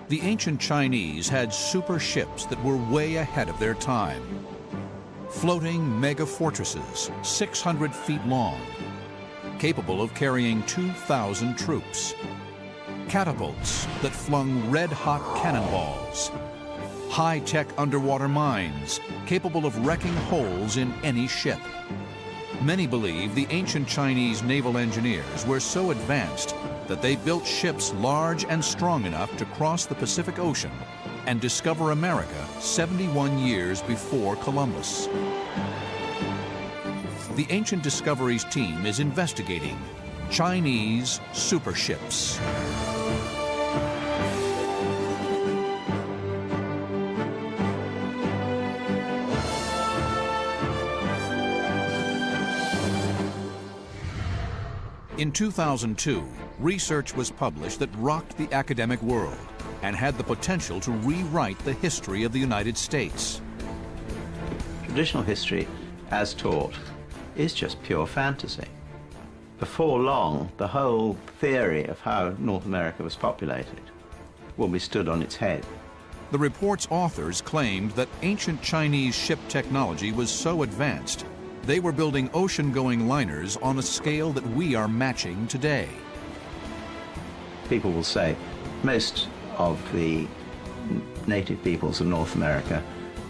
The ancient Chinese had super ships that were way ahead of their time. Floating mega fortresses, 600 feet long, capable of carrying 2,000 troops. Catapults that flung red-hot cannonballs. High-tech underwater mines, capable of wrecking holes in any ship. Many believe the ancient Chinese naval engineers were so advanced that they built ships large and strong enough to cross the Pacific Ocean and discover America 71 years before Columbus. The Ancient Discoveries team is investigating Chinese super ships. In 2002, research was published that rocked the academic world and had the potential to rewrite the history of the United States. Traditional history, as taught, is just pure fantasy. Before long, the whole theory of how North America was populated will be stood on its head. The report's authors claimed that ancient Chinese ship technology was so advanced they were building ocean-going liners on a scale that we are matching today. People will say most of the native peoples of North America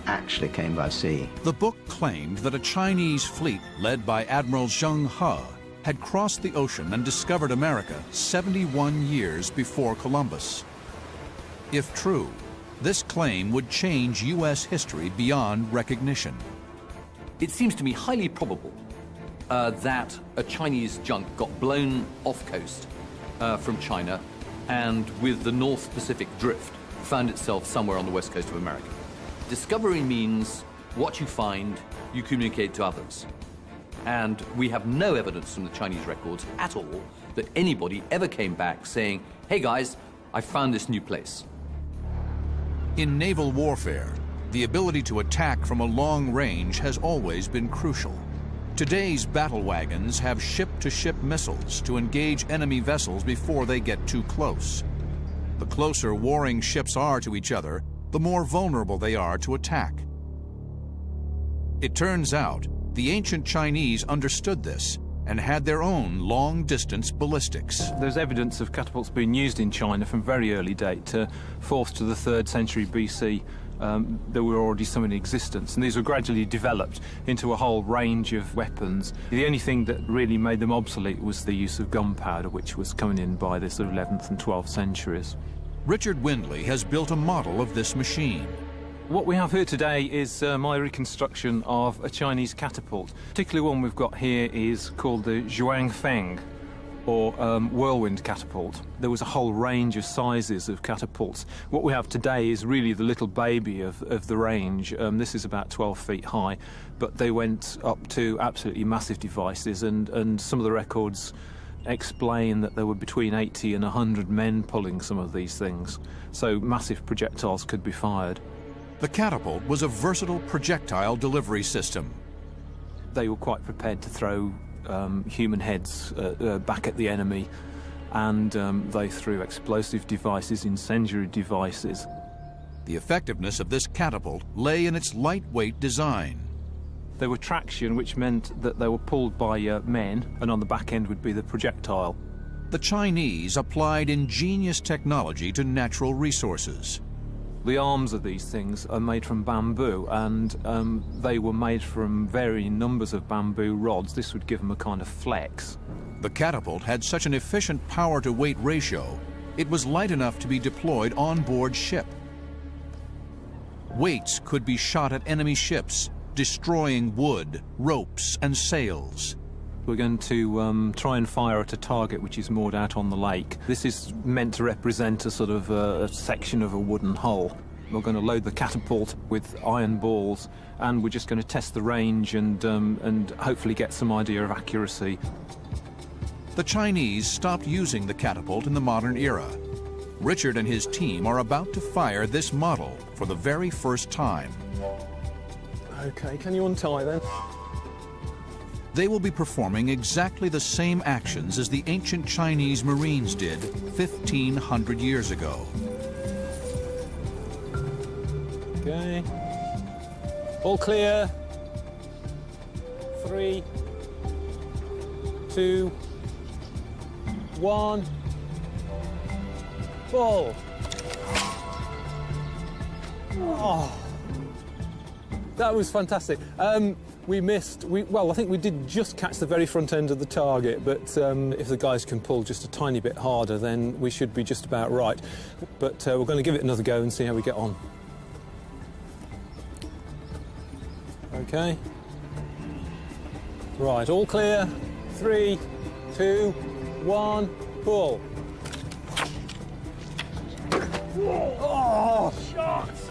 actually came by sea. The book claimed that a Chinese fleet led by Admiral Zheng He had crossed the ocean and discovered America 71 years before Columbus. If true, this claim would change U.S. history beyond recognition. It seems to me highly probable that a Chinese junk got blown off coast from China and with the North Pacific drift found itself somewhere on the west coast of America. Discovery means what you find, you communicate to others. And we have no evidence from the Chinese records at all that anybody ever came back saying, hey guys, I found this new place. In naval warfare, the ability to attack from a long range has always been crucial. Today's battle wagons have ship-to-ship missiles to engage enemy vessels before they get too close. The closer warring ships are to each other, the more vulnerable they are to attack. It turns out the ancient Chinese understood this and had their own long-distance ballistics. There's evidence of catapults being used in China from very early date, 4th to the 3rd century BC. There were already some in existence, and these were gradually developed into a whole range of weapons. The only thing that really made them obsolete was the use of gunpowder, which was coming in by the sort of 11th and 12th centuries. Richard Windley has built a model of this machine. What we have here today is my reconstruction of a Chinese catapult. The particular one we've got here is called the Zhuangfeng, or whirlwind catapult. There was a whole range of sizes of catapults. What we have today is really the little baby of the range. This is about 12 feet high, but they went up to absolutely massive devices, and some of the records explain that there were between 80 and 100 men pulling some of these things. So massive projectiles could be fired. The catapult was a versatile projectile delivery system. They were quite prepared to throw human heads back at the enemy, and they threw explosive devices, incendiary devices. The effectiveness of this catapult lay in its lightweight design. There were traction, which meant that they were pulled by men, and on the back end would be the projectile. The Chinese applied ingenious technology to natural resources. The arms of these things are made from bamboo, and they were made from varying numbers of bamboo rods. This would give them a kind of flex. The catapult had such an efficient power-to-weight ratio, it was light enough to be deployed on board ship. Weights could be shot at enemy ships, destroying wood, ropes, and sails. We're going to try and fire at a target which is moored out on the lake. This is meant to represent a sort of a section of a wooden hull. We're going to load the catapult with iron balls, and we're just going to test the range and hopefully get some idea of accuracy. The Chinese stopped using the catapult in the modern era. Richard and his team are about to fire this model for the very first time. Okay, can you untie then? They will be performing exactly the same actions as the ancient Chinese Marines did 1,500 years ago. Okay. All clear. 3, 2, 1. Ball. Oh, that was fantastic. We missed. Well, I think we did just catch the very front end of the target, but if the guys can pull just a tiny bit harder, then we should be just about right. But we're going to give it another go and see how we get on. Okay. Right, all clear. 3, 2, 1, pull. Oh, shots!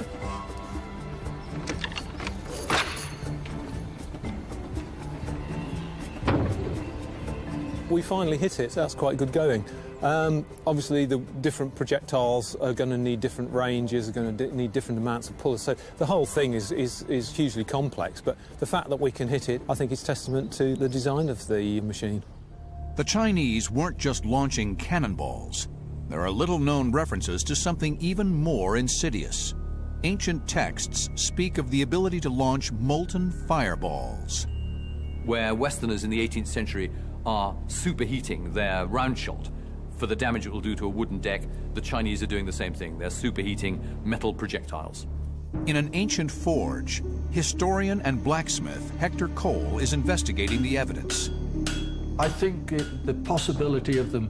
We finally hit it, so that's quite good going. Obviously, the different projectiles are going to need different ranges, are going to need different amounts of pullers, so the whole thing is hugely complex, but the fact that we can hit it, I think, is testament to the design of the machine. The Chinese weren't just launching cannonballs. There are little-known references to something even more insidious. Ancient texts speak of the ability to launch molten fireballs. Where Westerners in the 18th century are superheating their round shot for the damage it will do to a wooden deck, the Chinese are doing the same thing. They're superheating metal projectiles. In an ancient forge, historian and blacksmith Hector Cole is investigating the evidence. I think the possibility of them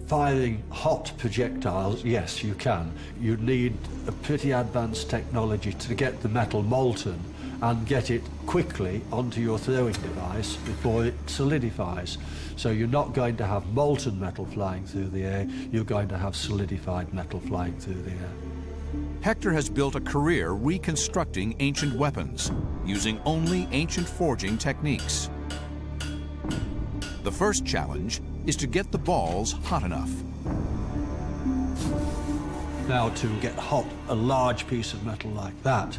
firing hot projectiles, yes, you can. You need a pretty advanced technology to get the metal molten and get it quickly onto your throwing device before it solidifies. So you're not going to have molten metal flying through the air, you're going to have solidified metal flying through the air. Hector has built a career reconstructing ancient weapons, using only ancient forging techniques. The first challenge is to get the balls hot enough. Now, to get hot a large piece of metal like that,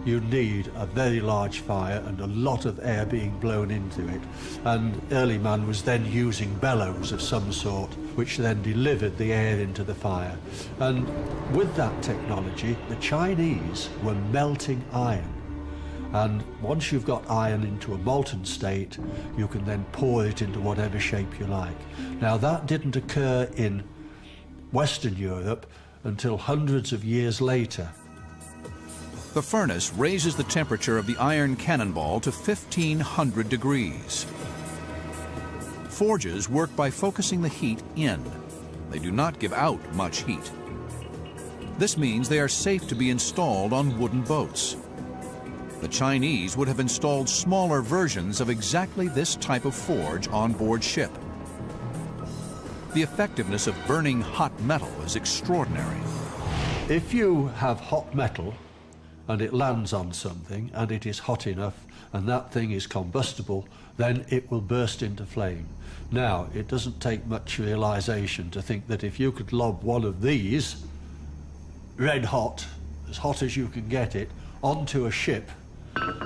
you need a very large fire and a lot of air being blown into it. And early man was then using bellows of some sort, which then delivered the air into the fire. And with that technology, the Chinese were melting iron. And once you've got iron into a molten state, you can then pour it into whatever shape you like. Now, that didn't occur in Western Europe until hundreds of years later. The furnace raises the temperature of the iron cannonball to 1,500 degrees. Forges work by focusing the heat in. They do not give out much heat. This means they are safe to be installed on wooden boats. The Chinese would have installed smaller versions of exactly this type of forge on board ship. The effectiveness of burning hot metal is extraordinary. If you have hot metal and it lands on something and it is hot enough and that thing is combustible, then it will burst into flame. Now, it doesn't take much realization to think that if you could lob one of these, red hot, as hot as you can get it, onto a ship,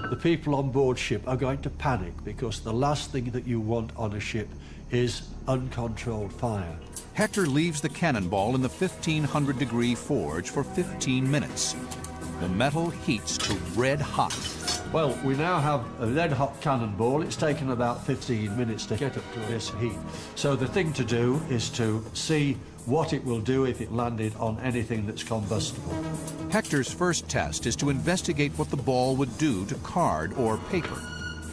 the people on board ship are going to panic, because the last thing that you want on a ship is uncontrolled fire. Hector leaves the cannonball in the 1,500 degree forge for 15 minutes. The metal heats to red hot. Well, we now have a red hot cannonball. It's taken about 15 minutes to get up to this heat. So the thing to do is to see what it will do if it landed on anything that's combustible. Hector's first test is to investigate what the ball would do to card or paper,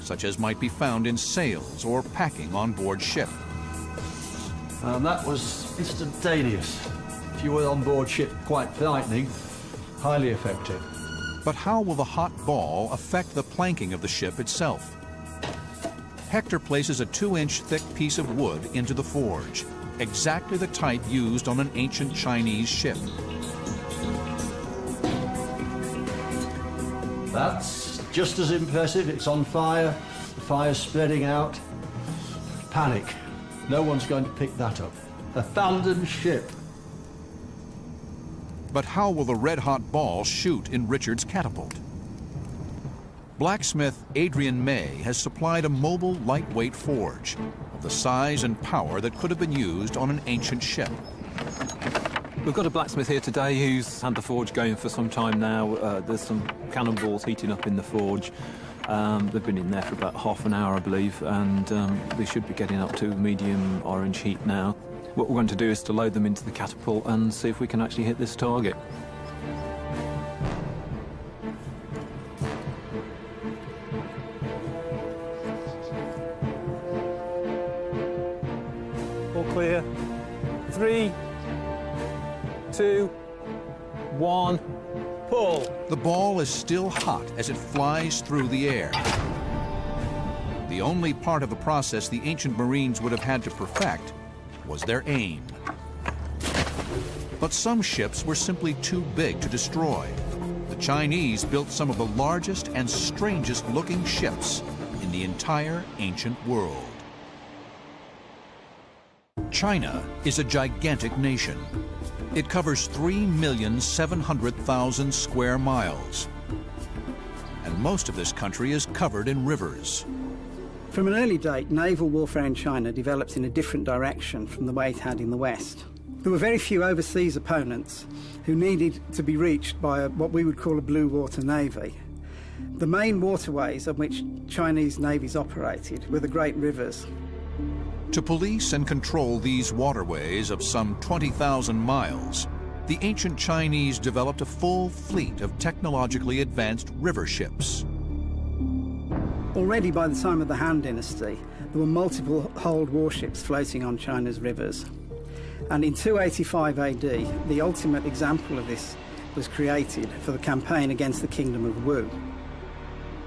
such as might be found in sails or packing on board ship. And that was instantaneous. If you were on board ship, quite frightening, highly effective. But how will the hot ball affect the planking of the ship itself? Hector places a 2-inch thick piece of wood into the forge, exactly the type used on an ancient Chinese ship. That's just as impressive. It's on fire, the fire's spreading out. Panic. No one's going to pick that up. Abandoned ship. But how will the red-hot ball shoot in Richard's catapult? Blacksmith Adrian May has supplied a mobile, lightweight forge of the size and power that could have been used on an ancient ship. We've got a blacksmith here today who's had the forge going for some time now. There's some cannonballs heating up in the forge. They've been in there for about half an hour, I believe, and they should be getting up to medium orange heat now. What we're going to do is to load them into the catapult and see if we can actually hit this target. All clear. 3, 2, 1, pull. The ball is still hot as it flies through the air. The only part of the process the ancient Marines would have had to perfect was their aim. But some ships were simply too big to destroy. The Chinese built some of the largest and strangest looking ships in the entire ancient world. China is a gigantic nation. It covers 3,700,000 square miles. And most of this country is covered in rivers. From an early date, naval warfare in China developed in a different direction from the way it had in the West. There were very few overseas opponents who needed to be reached by what we would call a blue water navy. The main waterways on which Chinese navies operated were the great rivers. To police and control these waterways of some 20,000 miles, the ancient Chinese developed a full fleet of technologically advanced river ships. Already by the time of the Han Dynasty, there were multiple hulled warships floating on China's rivers. And in 285 AD, the ultimate example of this was created for the campaign against the Kingdom of Wu.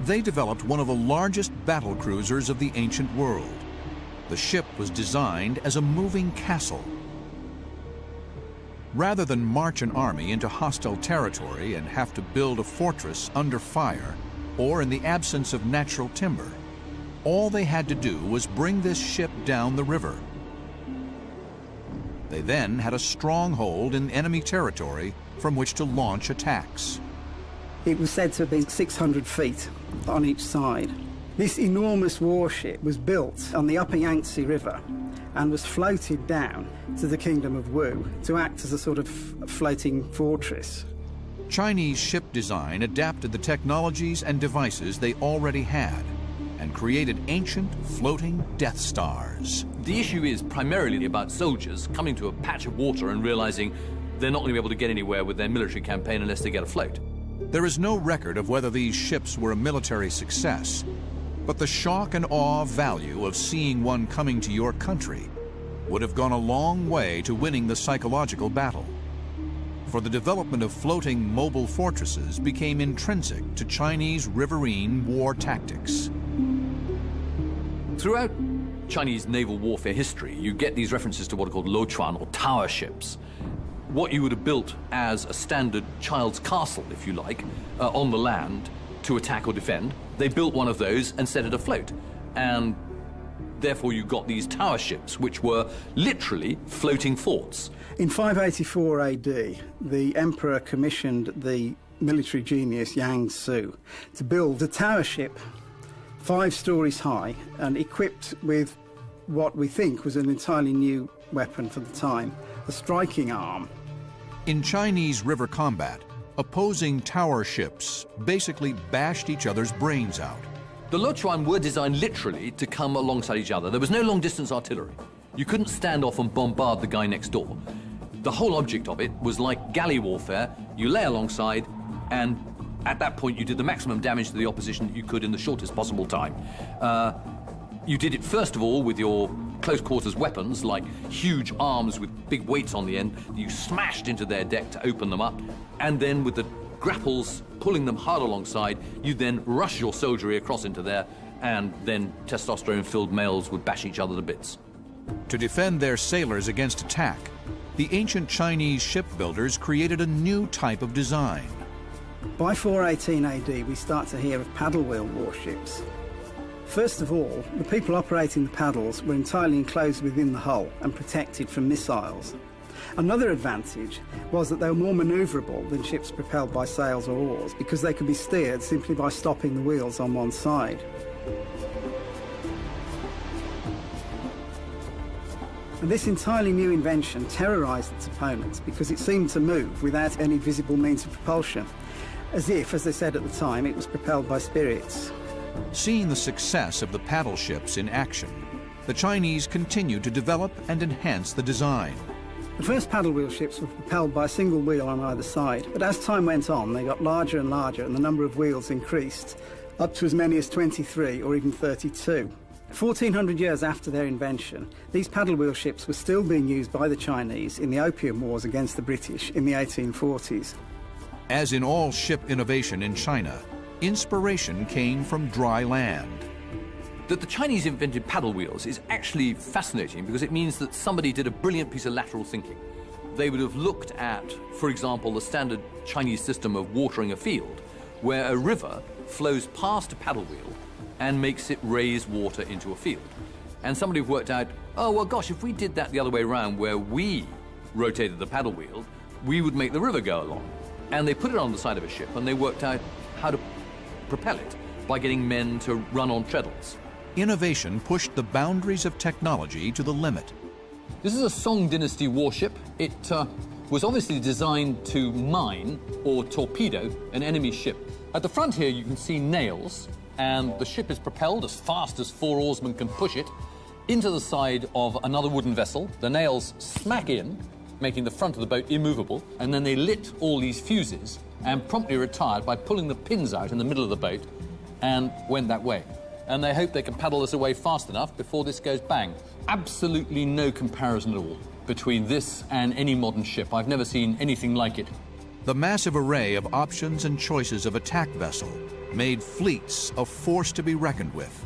They developed one of the largest battle cruisers of the ancient world. The ship was designed as a moving castle. Rather than march an army into hostile territory and have to build a fortress under fire, or in the absence of natural timber, all they had to do was bring this ship down the river. They then had a stronghold in enemy territory from which to launch attacks. It was said to have been 600 feet on each side. This enormous warship was built on the upper Yangtze River and was floated down to the Kingdom of Wu to act as a sort of floating fortress. Chinese ship design adapted the technologies and devices they already had and created ancient floating Death Stars. The issue is primarily about soldiers coming to a patch of water and realizing they're not going to be able to get anywhere with their military campaign unless they get afloat. There is no record of whether these ships were a military success, but the shock and awe value of seeing one coming to your country would have gone a long way to winning the psychological battle. For the development of floating mobile fortresses became intrinsic to Chinese riverine war tactics. Throughout Chinese naval warfare history, you get these references to what are called luochuan, or tower ships. What you would have built as a standard child's castle, if you like, on the land to attack or defend. They built one of those and set it afloat. And therefore you got these tower ships, which were literally floating forts. In 584 AD, the emperor commissioned the military genius Yang Su to build a tower ship 5 stories high and equipped with what we think was an entirely new weapon for the time, a striking arm. In Chinese river combat, opposing tower ships basically bashed each other's brains out. The luochuan were designed literally to come alongside each other. There was no long-distance artillery. You couldn't stand off and bombard the guy next door. The whole object of it was like galley warfare. You lay alongside, and at that point you did the maximum damage to the opposition that you could in the shortest possible time. You did it first of all with your close quarters weapons, like huge arms with big weights on the end. You smashed into their deck to open them up, and then with the grapples pulling them hard alongside, you then rush your soldiery across into there, and then testosterone-filled males would bash each other to bits. To defend their sailors against attack, the ancient Chinese shipbuilders created a new type of design. By 418 AD, we start to hear of paddle wheel warships. First of all, the people operating the paddles were entirely enclosed within the hull and protected from missiles. Another advantage was that they were more manoeuvrable than ships propelled by sails or oars, because they could be steered simply by stopping the wheels on one side. And this entirely new invention terrorised its opponents because it seemed to move without any visible means of propulsion, as if, as they said at the time, it was propelled by spirits. Seeing the success of the paddle ships in action, the Chinese continued to develop and enhance the design. The first paddle wheel ships were propelled by a single wheel on either side, but as time went on, they got larger and larger and the number of wheels increased, up to as many as 23 or even 32. 1400 years after their invention, these paddle wheel ships were still being used by the Chinese in the Opium Wars against the British in the 1840s. As in all ship innovation in China, inspiration came from dry land. That the Chinese invented paddle wheels is actually fascinating because it means that somebody did a brilliant piece of lateral thinking. They would have looked at, for example, the standard Chinese system of watering a field, where a river flows past a paddle wheel and makes it raise water into a field. And somebody worked out, oh, well, gosh, if we did that the other way around, where we rotated the paddle wheel, we would make the river go along. And they put it on the side of a ship, and they worked out how to propel it by getting men to run on treadles. Innovation pushed the boundaries of technology to the limit. This is a Song Dynasty warship. It was obviously designed to mine or torpedo an enemy ship. At the front here, you can see nails, and the ship is propelled as fast as 4 oarsmen can push it into the side of another wooden vessel. The nails smack in, making the front of the boat immovable, and then they lit all these fuses and promptly retired by pulling the pins out in the middle of the boat and went that way. And they hope they can paddle us away fast enough before this goes bang. Absolutely no comparison at all between this and any modern ship. I've never seen anything like it. The massive array of options and choices of attack vessel made fleets a force to be reckoned with.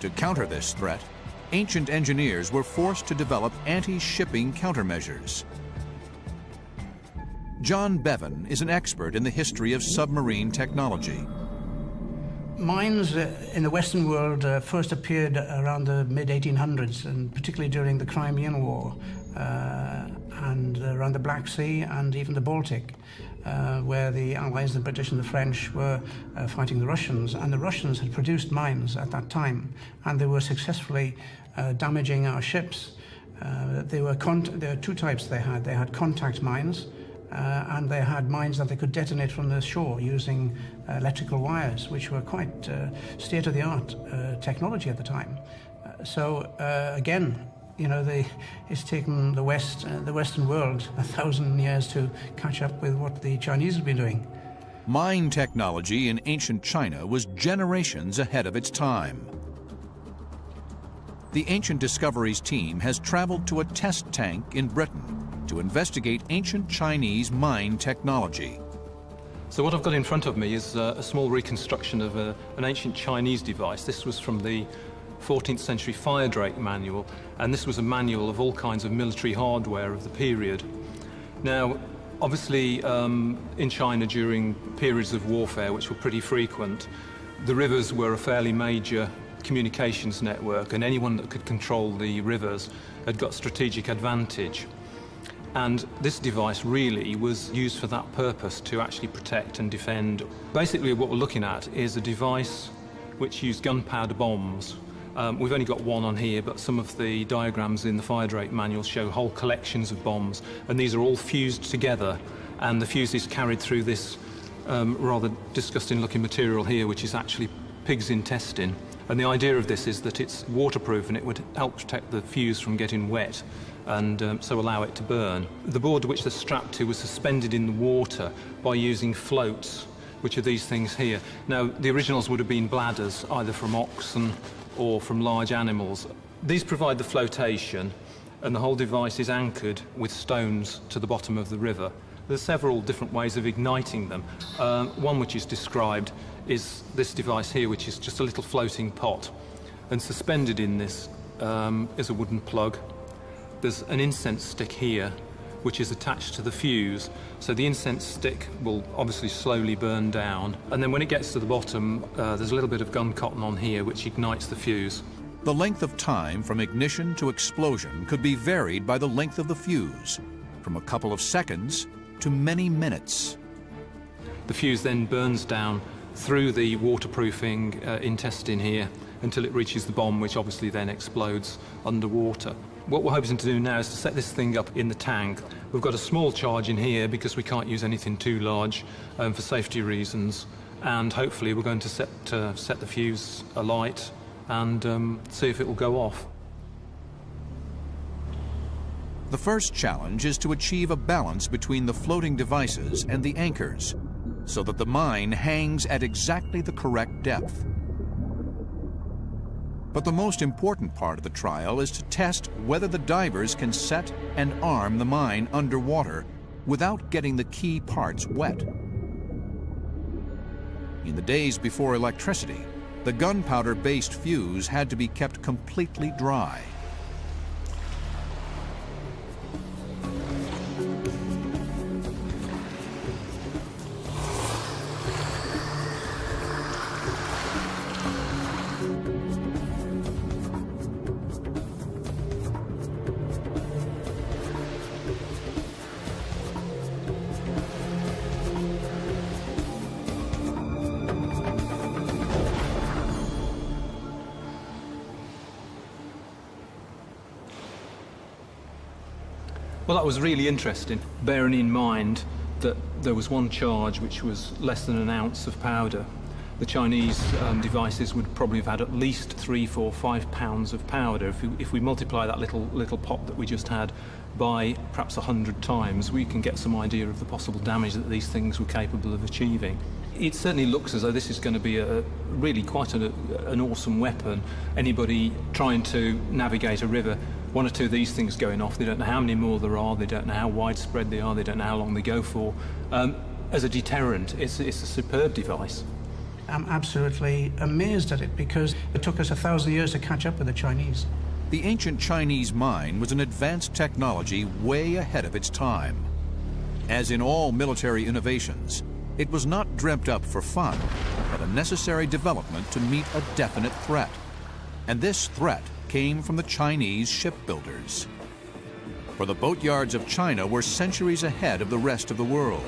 To counter this threat, ancient engineers were forced to develop anti-shipping countermeasures. John Bevan is an expert in the history of submarine technology. Mines in the Western world first appeared around the mid-1800s, and particularly during the Crimean War, and around the Black Sea and even the Baltic, where the Allies, the British and the French, were fighting the Russians. And the Russians had produced mines at that time, and they were successfully damaging our ships. There were 2 types they had. They had contact mines, and they had mines that they could detonate from the shore using electrical wires, which were quite state-of-the-art technology at the time. So again, you know, it's taken the Western world 1,000 years to catch up with what the Chinese have been doing. Mine technology in ancient China was generations ahead of its time. The Ancient Discoveries team has traveled to a test tank in Britain to investigate ancient Chinese mine technology. So what I've got in front of me is a small reconstruction of an ancient Chinese device. This was from the 14th century fire drake manual, and this was a manual of all kinds of military hardware of the period. Now, obviously, in China during periods of warfare, which were pretty frequent, the rivers were a fairly major communications network, and anyone that could control the rivers had got strategic advantage. And this device really was used for that purpose, to actually protect and defend. Basically, what we're looking at is a device which used gunpowder bombs. We've only got one on here, but some of the diagrams in the fire drake manual show whole collections of bombs, and these are all fused together, and the fuse is carried through this rather disgusting-looking material here, which is actually pig's intestine. And the idea of this is that it's waterproof, and it would help protect the fuse from getting wet, and so allow it to burn. The board which they're strapped to was suspended in the water by using floats, which are these things here. Now, the originals would have been bladders, either from oxen or from large animals. These provide the flotation, and the whole device is anchored with stones to the bottom of the river. There's several different ways of igniting them. One which is described is this device here, which is just a little floating pot, and suspended in this is a wooden plug. There's an incense stick here, which is attached to the fuse, so the incense stick will obviously slowly burn down, and then when it gets to the bottom, there's a little bit of gun cotton on here which ignites the fuse. The length of time from ignition to explosion could be varied by the length of the fuse, from a couple of seconds to many minutes. The fuse then burns down through the waterproofing intestine here until it reaches the bomb, which obviously then explodes underwater. What we're hoping to do now is to set this thing up in the tank. We've got a small charge in here because we can't use anything too large for safety reasons, and hopefully we're going to set the fuse alight and see if it will go off. The first challenge is to achieve a balance between the floating devices and the anchors so that the mine hangs at exactly the correct depth. But the most important part of the trial is to test whether the divers can set and arm the mine underwater without getting the key parts wet. In the days before electricity, the gunpowder-based fuse had to be kept completely dry. Well, that was really interesting, bearing in mind that there was one charge which was less than an ounce of powder. The Chinese devices would probably have had at least 3, 4, 5 pounds of powder. If we multiply that little pop that we just had by perhaps 100 times, we can get some idea of the possible damage that these things were capable of achieving. It certainly looks as though this is going to be really quite an awesome weapon. Anybody trying to navigate a river, one or two of these things going off, they don't know how many more there are, they don't know how widespread they are, they don't know how long they go for. As a deterrent, it's a superb device. I'm absolutely amazed at it because it took us 1,000 years to catch up with the Chinese. The ancient Chinese mine was an advanced technology way ahead of its time. As in all military innovations, it was not dreamt up for fun, but a necessary development to meet a definite threat. And this threat came from the Chinese shipbuilders. For the boatyards of China were centuries ahead of the rest of the world.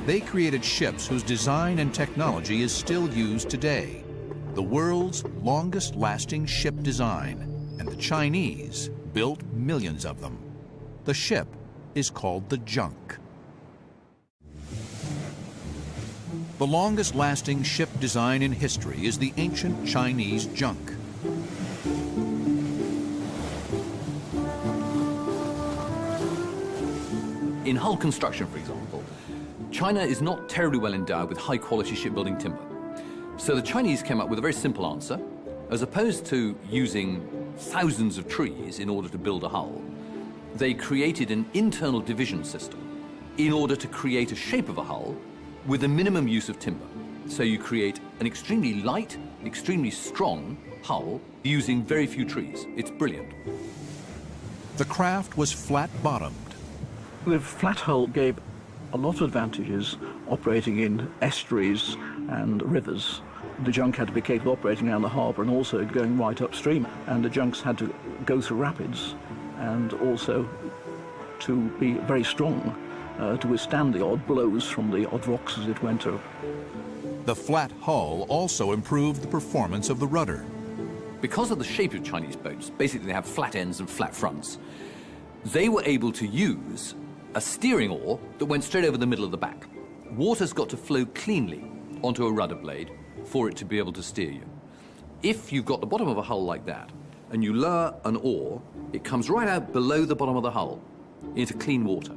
They created ships whose design and technology is still used today, the world's longest-lasting ship design, and the Chinese built millions of them. The ship is called the junk. The longest-lasting ship design in history is the ancient Chinese junk. In hull construction, for example, China is not terribly well endowed with high-quality shipbuilding timber. So the Chinese came up with a very simple answer. As opposed to using thousands of trees in order to build a hull, they created an internal division system in order to create a shape of a hull with a minimum use of timber. So you create an extremely light, extremely strong hull using very few trees. It's brilliant. The craft was flat-bottomed. The flat hull gave a lot of advantages operating in estuaries and rivers. The junk had to be capable of operating around the harbour and also going right upstream, and the junks had to go through rapids and also to be very strong to withstand the odd blows from the odd rocks as it went up. The flat hull also improved the performance of the rudder. Because of the shape of Chinese boats, basically they have flat ends and flat fronts, they were able to use a steering oar that went straight over the middle of the back. Water's got to flow cleanly onto a rudder blade for it to be able to steer you. If you've got the bottom of a hull like that, and you lower an oar, it comes right out below the bottom of the hull into clean water.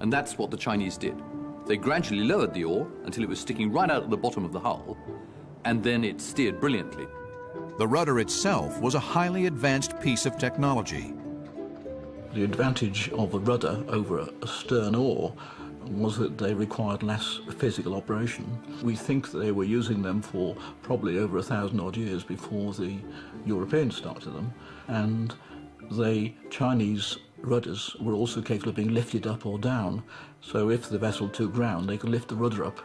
And that's what the Chinese did. They gradually lowered the oar until it was sticking right out at the bottom of the hull, and then it steered brilliantly. The rudder itself was a highly advanced piece of technology. The advantage of a rudder over a stern oar was that they required less physical operation. We think they were using them for probably over 1,000 odd years before the Europeans started them, and the Chinese rudders were also capable of being lifted up or down, so if the vessel took ground they could lift the rudder up,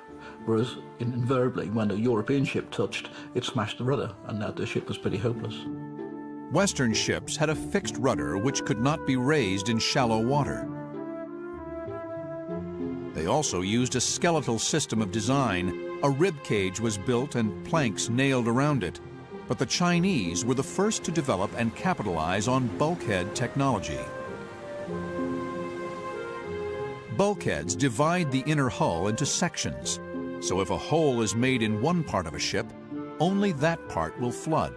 whereas invariably when a European ship touched it smashed the rudder, and that the ship was pretty hopeless. Western ships had a fixed rudder which could not be raised in shallow water. They also used a skeletal system of design. A rib cage was built and planks nailed around it. But the Chinese were the first to develop and capitalize on bulkhead technology. Bulkheads divide the inner hull into sections, so if a hole is made in one part of a ship, only that part will flood.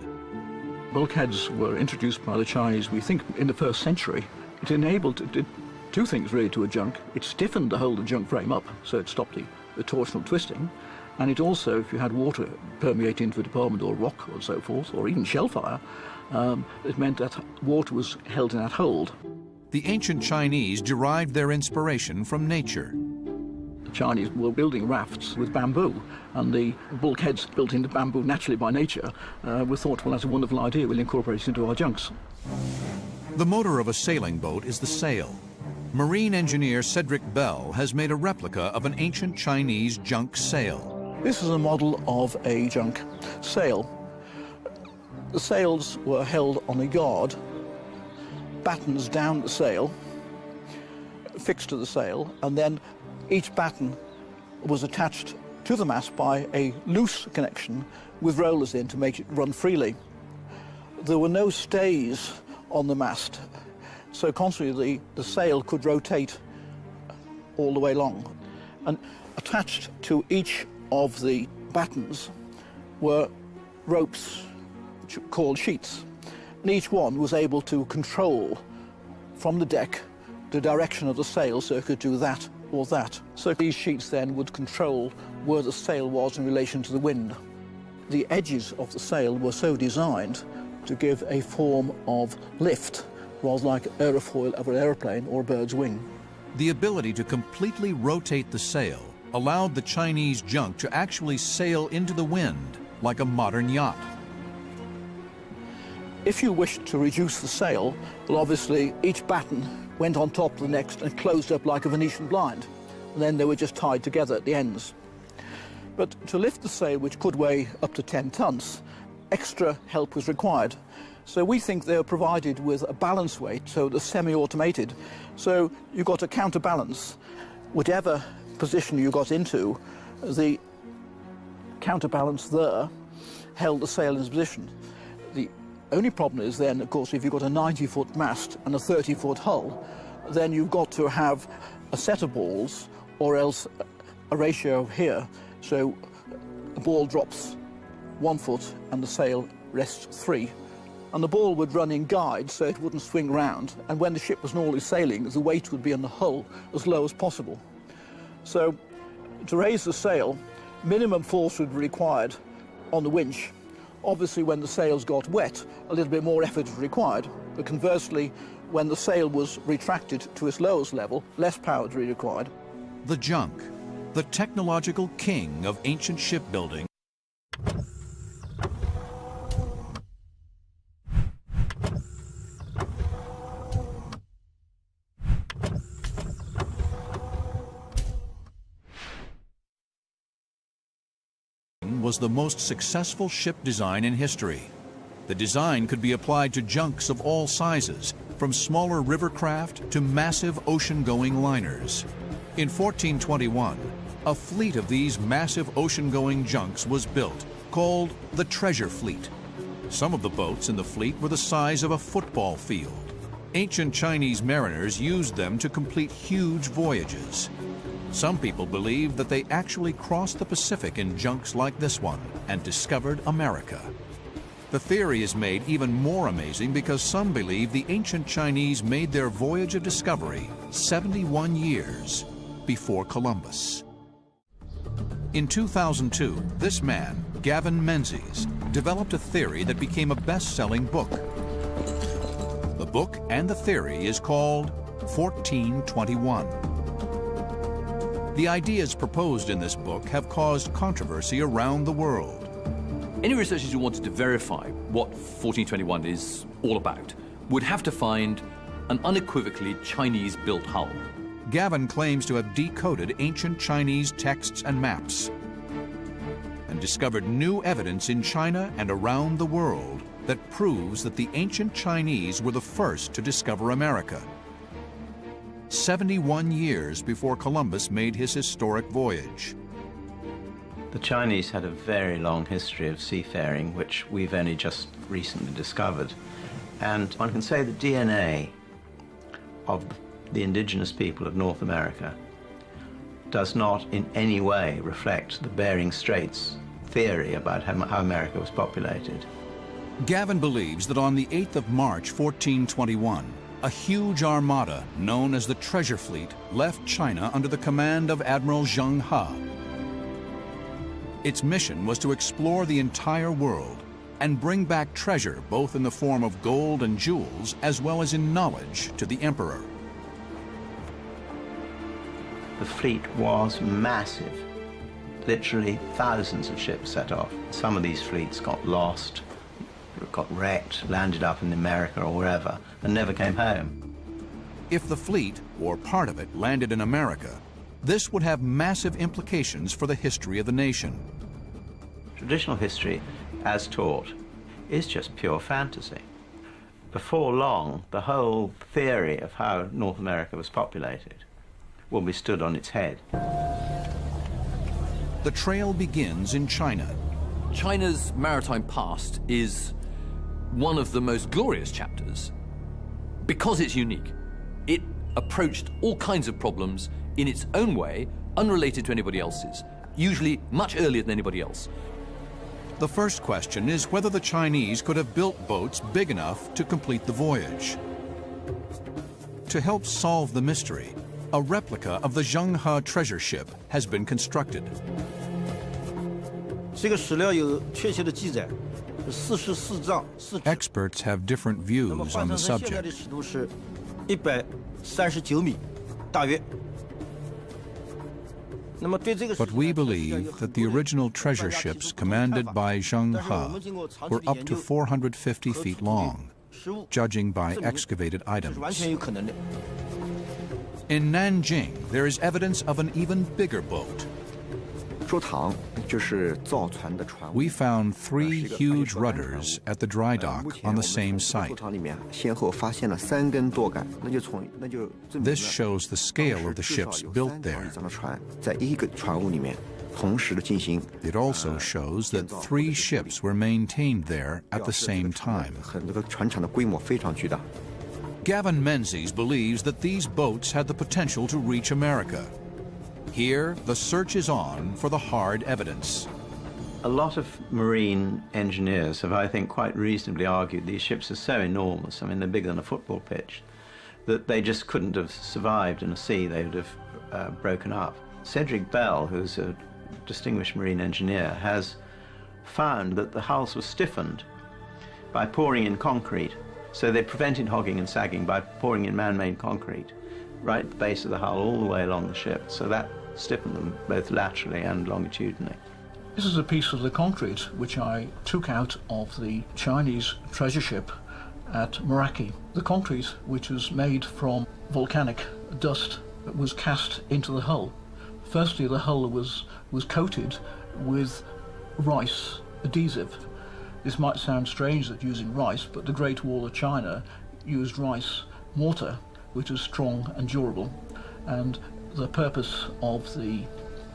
Bulkheads were introduced by the Chinese, we think, in the 1st century. It did two things really to a junk. It stiffened the whole of the junk frame up, so it stopped the torsional twisting. And it also, if you had water permeate into a department or rock or so forth, or even shellfire, it meant that water was held in that hold. The ancient Chinese derived their inspiration from nature. The Chinese were building rafts with bamboo, and the bulkheads built into bamboo naturally by nature were thought, well, that's a wonderful idea, we'll incorporate it into our junks. The motor of a sailing boat is the sail. Marine engineer Cedric Bell has made a replica of an ancient Chinese junk sail. This is a model of a junk sail. The sails were held on a yard, battens down the sail, fixed to the sail, and then each batten was attached to the mast by a loose connection with rollers in to make it run freely. There were no stays on the mast, so consequently the sail could rotate all the way long. And attached to each of the battens were ropes called sheets, and each one was able to control from the deck the direction of the sail, so it could do that or that. So these sheets then would control where the sail was in relation to the wind. The edges of the sail were so designed to give a form of lift, rather like aerofoil of an aeroplane or a bird's wing. The ability to completely rotate the sail allowed the Chinese junk to actually sail into the wind like a modern yacht. If you wished to reduce the sail, well, obviously each batten went on top of the next and closed up like a Venetian blind. And then they were just tied together at the ends. But to lift the sail, which could weigh up to 10 tons, extra help was required. So we think they were provided with a balance weight, so the semi-automated. So you got a counterbalance. Whatever position you got into, the counterbalance there held the sail in its position. The only problem is then, of course, if you've got a 90-foot mast and a 30-foot hull, then you've got to have a set of balls or else a ratio here. So the ball drops 1 foot and the sail rests 3. And the ball would run in guide so it wouldn't swing round. And when the ship was normally sailing, the weight would be on the hull as low as possible. So to raise the sail, minimum force would be required on the winch. Obviously, when the sails got wet, a little bit more effort was required. But conversely, when the sail was retracted to its lowest level, less power was required. The junk, the technological king of ancient shipbuilding, was the most successful ship design in history. The design could be applied to junks of all sizes, from smaller river craft to massive ocean-going liners. In 1421, a fleet of these massive ocean-going junks was built, called the Treasure Fleet. Some of the boats in the fleet were the size of a football field. Ancient Chinese mariners used them to complete huge voyages. Some people believe that they actually crossed the Pacific in junks like this one and discovered America. The theory is made even more amazing because some believe the ancient Chinese made their voyage of discovery 71 years before Columbus. In 2002, this man, Gavin Menzies, developed a theory that became a best-selling book. The book and the theory is called 1421. The ideas proposed in this book have caused controversy around the world. Any researchers who wanted to verify what 1421 is all about would have to find an unequivocally Chinese-built hull. Gavin claims to have decoded ancient Chinese texts and maps and discovered new evidence in China and around the world that proves that the ancient Chinese were the first to discover America, 71 years before Columbus made his historic voyage. The Chinese had a very long history of seafaring, which we've only just recently discovered. And one can say the DNA of the indigenous people of North America does not in any way reflect the Bering Straits theory about how America was populated. Gavin believes that on the 8th of March, 1421, a huge armada known as the Treasure Fleet left China under the command of Admiral Zheng He. Its mission was to explore the entire world and bring back treasure both in the form of gold and jewels as well as in knowledge to the emperor. The fleet was massive. Literally thousands of ships set off. Some of these fleets got lost, got wrecked, landed up in America or wherever, and never came home. If the fleet, or part of it, landed in America, this would have massive implications for the history of the nation. Traditional history, as taught, is just pure fantasy. Before long, the whole theory of how North America was populated will be stood on its head. The trail begins in China. China's maritime past is one of the most glorious chapters because it's unique. It approached all kinds of problems in its own way, unrelated to anybody else's, usually much earlier than anybody else. The first question is whether the Chinese could have built boats big enough to complete the voyage. To help solve the mystery, a replica of the Zheng He treasure ship has been constructed. Experts have different views on the subject. But we believe that the original treasure ships commanded by Zheng He were up to 450 feet long, judging by excavated items. In Nanjing, there is evidence of an even bigger boat. We found 3 huge rudders at the dry dock on the same site. This shows the scale of the ships built there. It also shows that 3 ships were maintained there at the same time. Gavin Menzies believes that these boats had the potential to reach America. Here, the search is on for the hard evidence. A lot of marine engineers have, I think, quite reasonably argued these ships are so enormous, I mean, they're bigger than a football pitch, that they just couldn't have survived in a sea. They would have broken up. Cedric Bell, who's a distinguished marine engineer, has found that the hulls were stiffened by pouring in concrete. So they prevented hogging and sagging by pouring in man-made concrete right at the base of the hull all the way along the ship. So that stiffened them both laterally and longitudinally. This is a piece of the concrete which I took out of the Chinese treasure ship at Meraki. The concrete, which was made from volcanic dust, was cast into the hull. Firstly, the hull was coated with rice adhesive. This might sound strange that using rice, but the Great Wall of China used rice mortar, which is strong and durable. And the purpose of the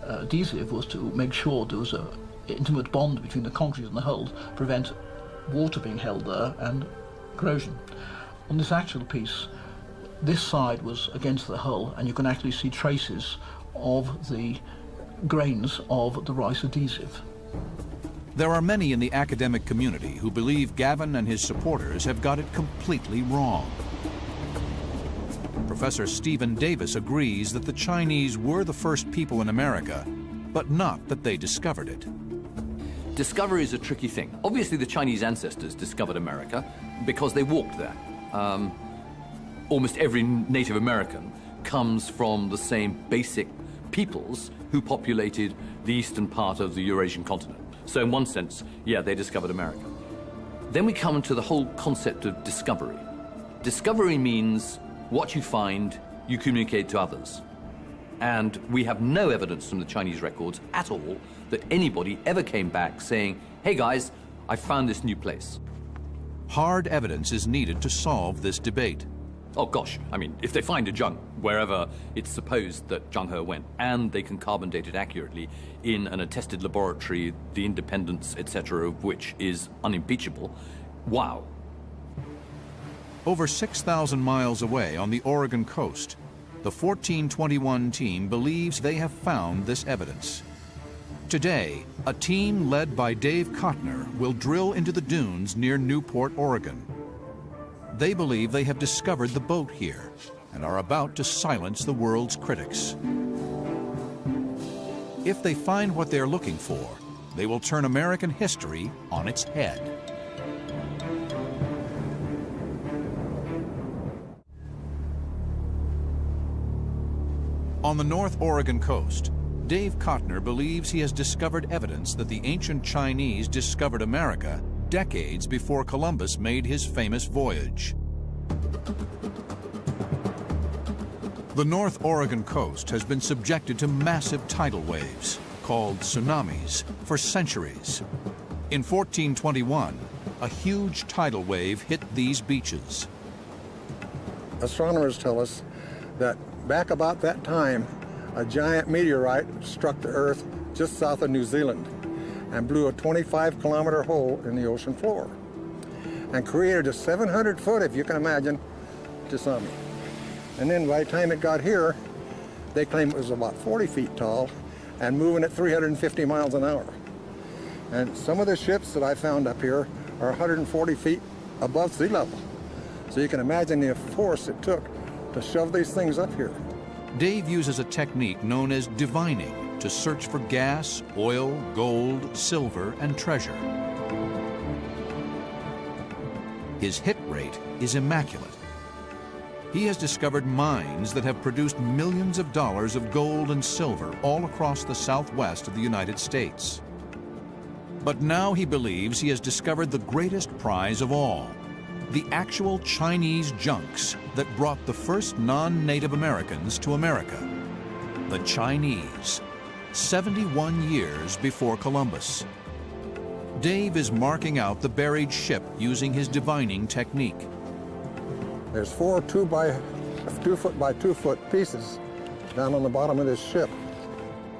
adhesive was to make sure there was an intimate bond between the concrete and the hull, prevent water being held there and corrosion. On this actual piece, this side was against the hull, and you can actually see traces of the grains of the rice adhesive. There are many in the academic community who believe Gavin and his supporters have got it completely wrong. Professor Stephen Davis agrees that the Chinese were the first people in America, but not that they discovered it. Discovery is a tricky thing. Obviously, the Chinese ancestors discovered America because they walked there. Almost every Native American comes from the same basic peoples who populated the eastern part of the Eurasian continent. So in one sense, yeah, they discovered America. Then we come to the whole concept of discovery. Discovery means what you find, you communicate to others. And we have no evidence from the Chinese records at all that anybody ever came back saying, hey guys, I found this new place. Hard evidence is needed to solve this debate. Oh gosh, I mean, if they find a junk, wherever it's supposed that Zheng He went, and they can carbon date it accurately in an attested laboratory, the independence, etc., of which is unimpeachable. Wow. Over 6,000 miles away on the Oregon coast, the 1421 team believes they have found this evidence. Today, a team led by Dave Kottner will drill into the dunes near Newport, Oregon. They believe they have discovered the boat here and are about to silence the world's critics. If they find what they're looking for, they will turn American history on its head. On the North Oregon coast, Dave Kottner believes he has discovered evidence that the ancient Chinese discovered America decades before Columbus made his famous voyage. The North Oregon coast has been subjected to massive tidal waves, called tsunamis, for centuries. In 1421, a huge tidal wave hit these beaches. Astronomers tell us that back about that time, a giant meteorite struck the Earth just south of New Zealand and blew a 25-kilometer hole in the ocean floor and created a 700-foot, if you can imagine, tsunami. And then by the time it got here, they claim it was about 40 feet tall and moving at 350 miles an hour. And some of the ships that I found up here are 140 feet above sea level. So you can imagine the force it took to shove these things up here. Dave uses a technique known as divining to search for gas, oil, gold, silver, and treasure. His hit rate is immaculate. He has discovered mines that have produced millions of dollars of gold and silver all across the southwest of the United States. But now he believes he has discovered the greatest prize of all, the actual Chinese junks that brought the first non-Native Americans to America. The Chinese, 71 years before Columbus. Dave is marking out the buried ship using his divining technique. There's 4 2 foot by 2 foot pieces down on the bottom of this ship.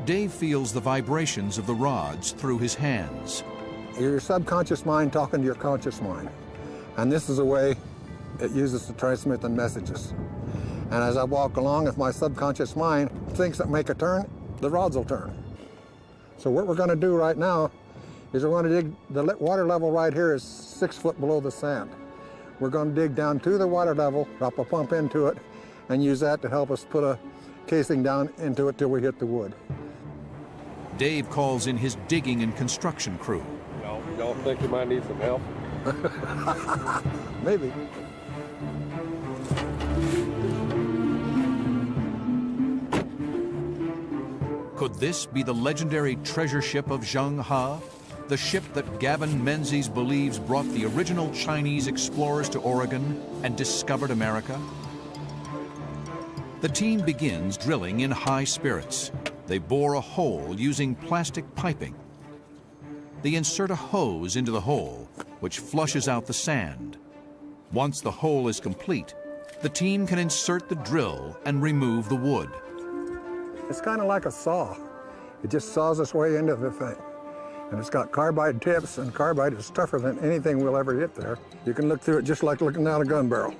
Dave feels the vibrations of the rods through his hands. Your subconscious mind talking to your conscious mind. And this is a way it uses to transmit the messages. And as I walk along, if my subconscious mind thinks that make a turn, the rods will turn. So what we're going to do right now is we're going to dig, the water level right here is 6 foot below the sand. We're going to dig down to the water level, drop a pump into it, and use that to help us put a casing down into it till we hit the wood. Dave calls in his digging and construction crew. Y'all think you might need some help? Maybe. Could this be the legendary treasure ship of Zheng He? The ship that Gavin Menzies believes brought the original Chinese explorers to Oregon and discovered America? The team begins drilling in high spirits. They bore a hole using plastic piping. They insert a hose into the hole, which flushes out the sand. Once the hole is complete, the team can insert the drill and remove the wood. It's kind of like a saw. It just saws its way into the thing. And it's got carbide tips, and carbide is tougher than anything we'll ever hit there. You can look through it just like looking down a gun barrel.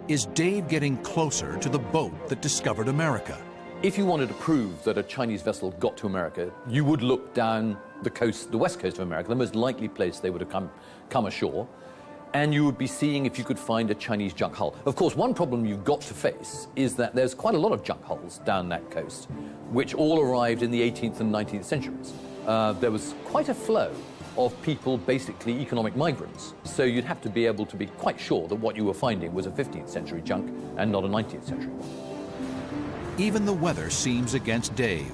Is Dave getting closer to the boat that discovered America? If you wanted to prove that a Chinese vessel got to America, you would look down the coast, the west coast of America, the most likely place they would have come ashore, and you would be seeing if you could find a Chinese junk hull. Of course, one problem you've got to face is that there's quite a lot of junk hulls down that coast, which all arrived in the 18th and 19th centuries. There was quite a flow of people, basically economic migrants, so you'd have to be able to be quite sure that what you were finding was a 15th century junk and not a 19th century one. Even the weather seems against Dave.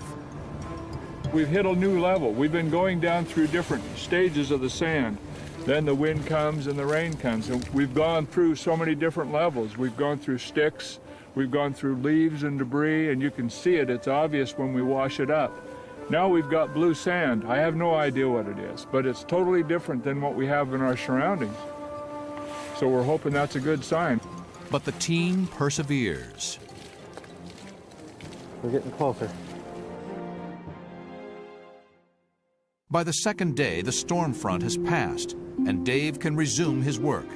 We've hit a new level. We've been going down through different stages of the sand. Then the wind comes and the rain comes. And we've gone through so many different levels. We've gone through sticks, we've gone through leaves and debris, and you can see it. It's obvious when we wash it up. Now we've got blue sand. I have no idea what it is, but it's totally different than what we have in our surroundings. So we're hoping that's a good sign. But the team perseveres. We're getting closer. By the second day, the storm front has passed, and Dave can resume his work.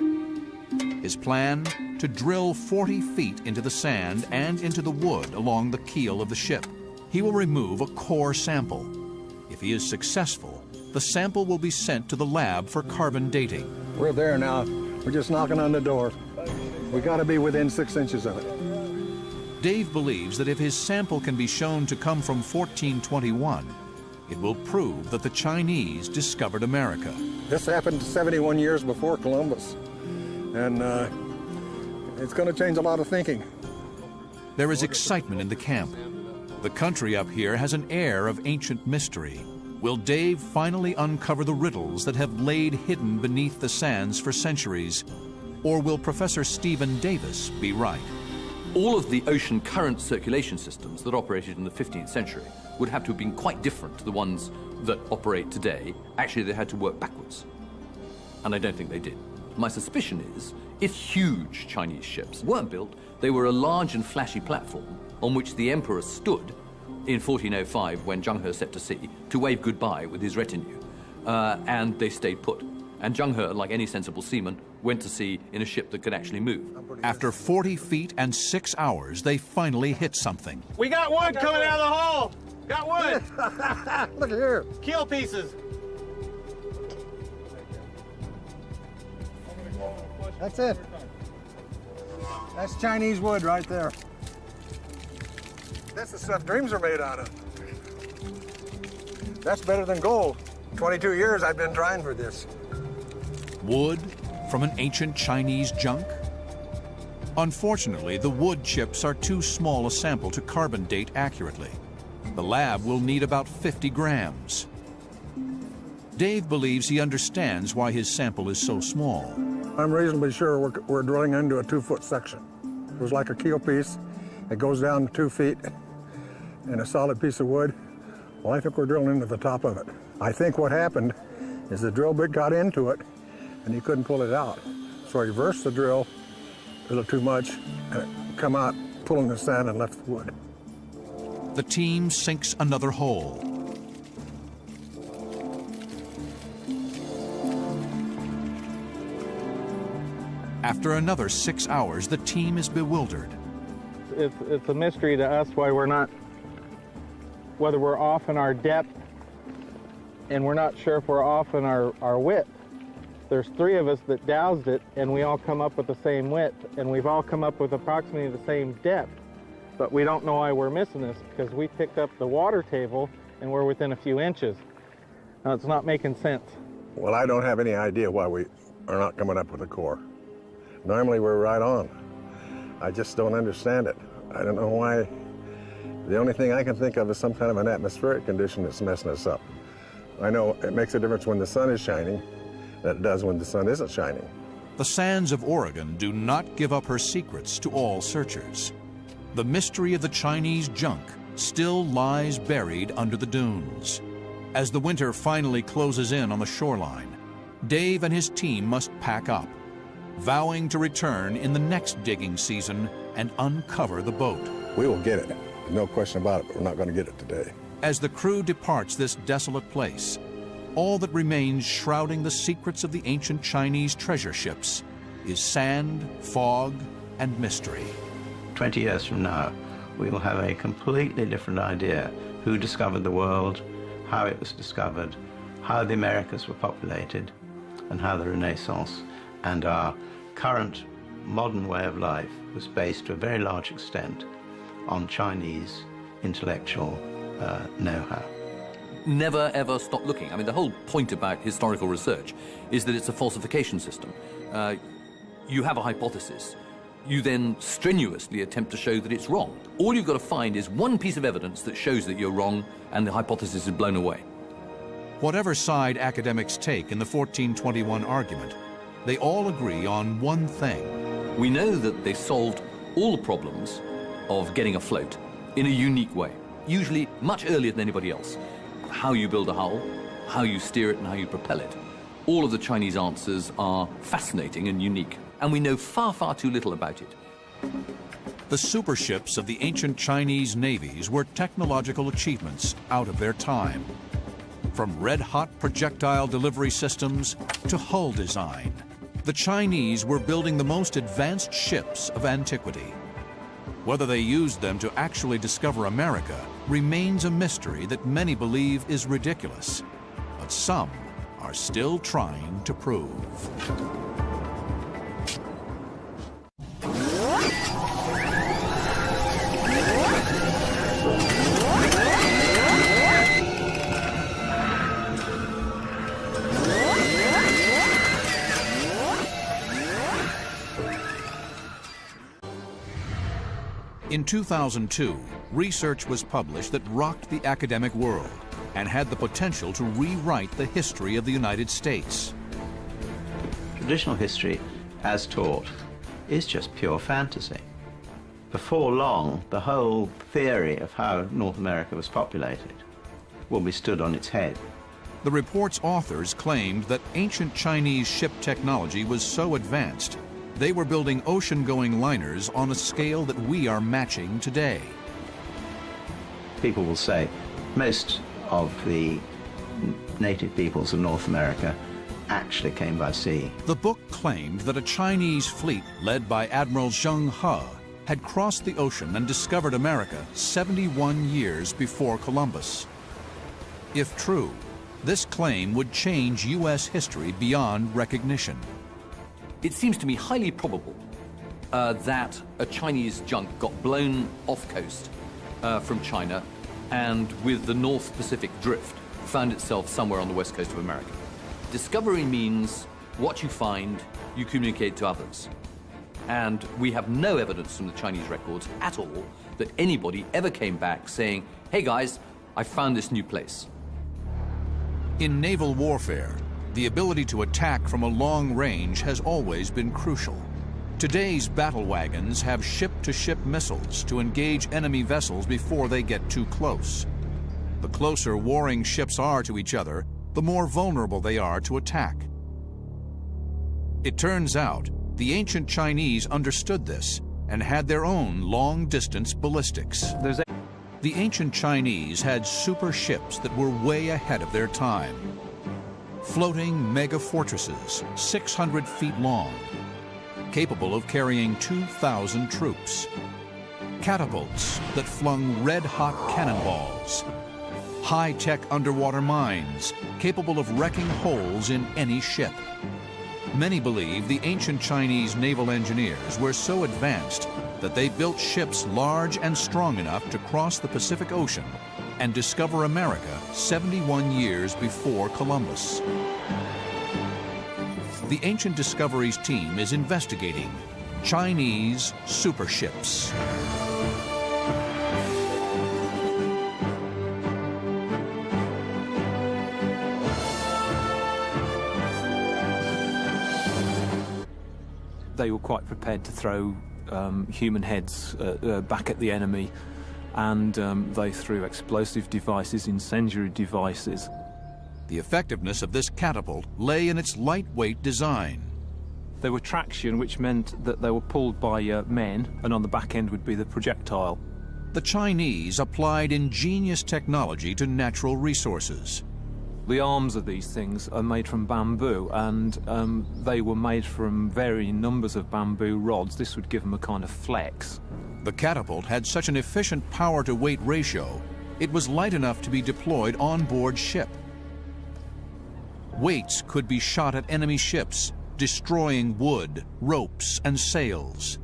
His plan? To drill 40 feet into the sand and into the wood along the keel of the ship. He will remove a core sample. If he is successful, the sample will be sent to the lab for carbon dating. We're there now. We're just knocking on the door. We got to be within 6 inches of it. Dave believes that if his sample can be shown to come from 1421, it will prove that the Chinese discovered America. This happened 71 years before Columbus, and it's going to change a lot of thinking. There is excitement in the camp. The country up here has an air of ancient mystery. Will Dave finally uncover the riddles that have laid hidden beneath the sands for centuries? Or will Professor Stephen Davis be right? All of the ocean current circulation systems that operated in the 15th century would have to have been quite different to the ones that operate today. Actually, they had to work backwards. And I don't think they did. My suspicion is, if huge Chinese ships weren't built, they were a large and flashy platform on which the emperor stood in 1405 when Zheng He set to sea to wave goodbye with his retinue. And they stayed put. And Zheng He, like any sensible seaman, went to sea in a ship that could actually move. After 40 feet and 6 hours, they finally hit something. We got wood coming out of the hull! Got wood! Look here. Keel pieces. That's it. That's Chinese wood right there. That's the stuff dreams are made out of. That's better than gold. 22 years I've been trying for this. Wood from an ancient Chinese junk? Unfortunately, the wood chips are too small a sample to carbon date accurately. The lab will need about 50 grams. Dave believes he understands why his sample is so small. I'm reasonably sure we're drilling into a 2-foot section. It was like a keel piece. It goes down 2 feet in a solid piece of wood. Well, I think we're drilling into the top of it. I think what happened is the drill bit got into it and he couldn't pull it out. So he reversed the drill a little too much and it come out pulling the sand and left the wood. The team sinks another hole. After another 6 hours, the team is bewildered. It's a mystery to us why we're not, whether we're off in our depth, and we're not sure if we're off in our width. There's 3 of us that dowsed it, and we all come up with the same width, and we've all come up with approximately the same depth. But we don't know why we're missing this, because we picked up the water table, and we're within a few inches. Now, it's not making sense. Well, I don't have any idea why we are not coming up with a core. Normally, we're right on. I just don't understand it. I don't know why. The only thing I can think of is some kind of an atmospheric condition that's messing us up. I know it makes a difference when the sun is shining than it does when the sun isn't shining. The sands of Oregon do not give up her secrets to all searchers. The mystery of the Chinese junk still lies buried under the dunes. As the winter finally closes in on the shoreline, Dave and his team must pack up, vowing to return in the next digging season and uncover the boat. We will get it. No question about it, but we're not going to get it today. As the crew departs this desolate place, all that remains shrouding the secrets of the ancient Chinese treasure ships is sand, fog, and mystery. 20 years from now, we will have a completely different idea who discovered the world, how it was discovered, how the Americas were populated, and how the Renaissance and our current modern way of life was based to a very large extent on Chinese intellectual know-how. Never ever stop looking. I mean, the whole point about historical research is that it's a falsification system. You have a hypothesis. You then strenuously attempt to show that it's wrong. All you've got to find is one piece of evidence that shows that you're wrong, and the hypothesis is blown away. Whatever side academics take in the 1421 argument, they all agree on one thing. We know that they solved all the problems of getting afloat in a unique way, usually much earlier than anybody else. How you build a hull, how you steer it, and how you propel it. All of the Chinese answers are fascinating and unique, and we know far, far too little about it. The superships of the ancient Chinese navies were technological achievements out of their time. From red-hot projectile delivery systems to hull design, the Chinese were building the most advanced ships of antiquity. Whether they used them to actually discover America remains a mystery that many believe is ridiculous, but some are still trying to prove. In 2002, research was published that rocked the academic world and had the potential to rewrite the history of the United States. Traditional history, as taught, is just pure fantasy. Before long, the whole theory of how North America was populated will be stood on its head. The report's authors claimed that ancient Chinese ship technology was so advanced they were building ocean-going liners on a scale that we are matching today. People will say most of the native peoples of North America actually came by sea. The book claimed that a Chinese fleet led by Admiral Zheng He had crossed the ocean and discovered America 71 years before Columbus. If true, this claim would change U.S. history beyond recognition. It seems to me highly probable that a Chinese junk got blown off coast from China and with the North Pacific drift found itself somewhere on the west coast of America. Discovery means what you find, you communicate to others. And we have no evidence from the Chinese records at all that anybody ever came back saying, hey guys, I found this new place. In naval warfare, the ability to attack from a long range has always been crucial. Today's battle wagons have ship-to-ship missiles to engage enemy vessels before they get too close. The closer warring ships are to each other, the more vulnerable they are to attack. It turns out the ancient Chinese understood this and had their own long-distance ballistics. The ancient Chinese had super ships that were way ahead of their time. Floating mega fortresses, 600 feet long, capable of carrying 2,000 troops. Catapults that flung red-hot cannonballs. High-tech underwater mines, capable of wrecking holes in any ship. Many believe the ancient Chinese naval engineers were so advanced that they built ships large and strong enough to cross the Pacific Ocean and discover America 71 years before Columbus. The Ancient Discoveries team is investigating Chinese superships. They were quite prepared to throw human heads back at the enemy, and they threw explosive devices, incendiary devices. The effectiveness of this catapult lay in its lightweight design. There were traction, which meant that they were pulled by men, and on the back end would be the projectile. The Chinese applied ingenious technology to natural resources. The arms of these things are made from bamboo, and they were made from varying numbers of bamboo rods. This would give them a kind of flex. The catapult had such an efficient power-to-weight ratio, it was light enough to be deployed on board ship. Weights could be shot at enemy ships, destroying wood, ropes, and sails.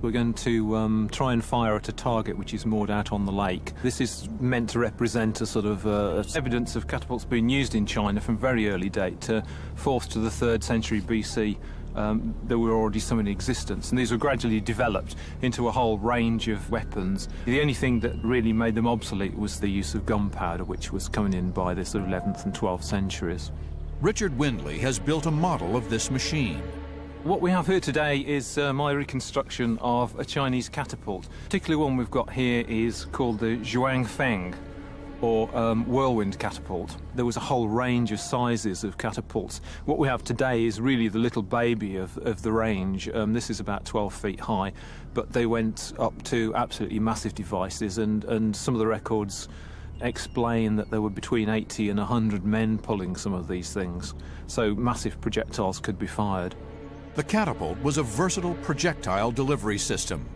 We're going to try and fire at a target which is moored out on the lake. This is meant to represent a sort of evidence of catapults being used in China from very early date. 4th to the 3rd century BC, there were already some in existence, and these were gradually developed into a whole range of weapons. The only thing that really made them obsolete was the use of gunpowder, which was coming in by the sort of 11th and 12th centuries. Richard Windley has built a model of this machine. What we have here today is my reconstruction of a Chinese catapult. The particular one we've got here is called the Zhuangfeng, or whirlwind catapult. There was a whole range of sizes of catapults. What we have today is really the little baby of the range. This is about 12 feet high, but they went up to absolutely massive devices, and some of the records explain that there were between 80 and 100 men pulling some of these things. So massive projectiles could be fired. The catapult was a versatile projectile delivery system